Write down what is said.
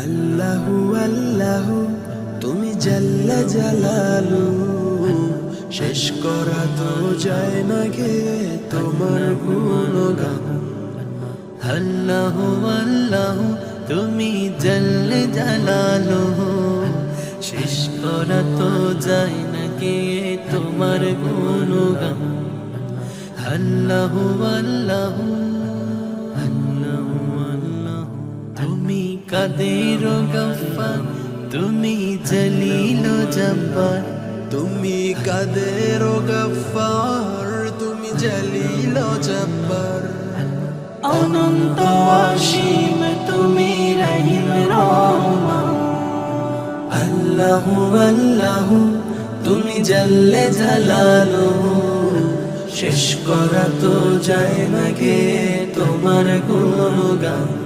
আল্লাহু আল্লাহু তুমি জাল্লা জালালু, শেষ করা তো যায় না গে তোমার গুণগান। আল্লাহু আল্লাহু তুমি জাল্লে জালালু, শেষ করা তো যায় না কে তোমার গুণগান। আল্লাহু আল্লাহু আল্লাহু আল্লাহু তুমি কাদের গফফার, তুমি জলিল জব্বার। তুমি কাদের গফফার, তুমি জলিল জব্বার। অনন্ত অসীম তুমি রহিম রহমান। আল্লাহু আল্লাহু তুমি জাল্লে জালালু, শেষ করা তো যায় না গে তোমার গুণগান।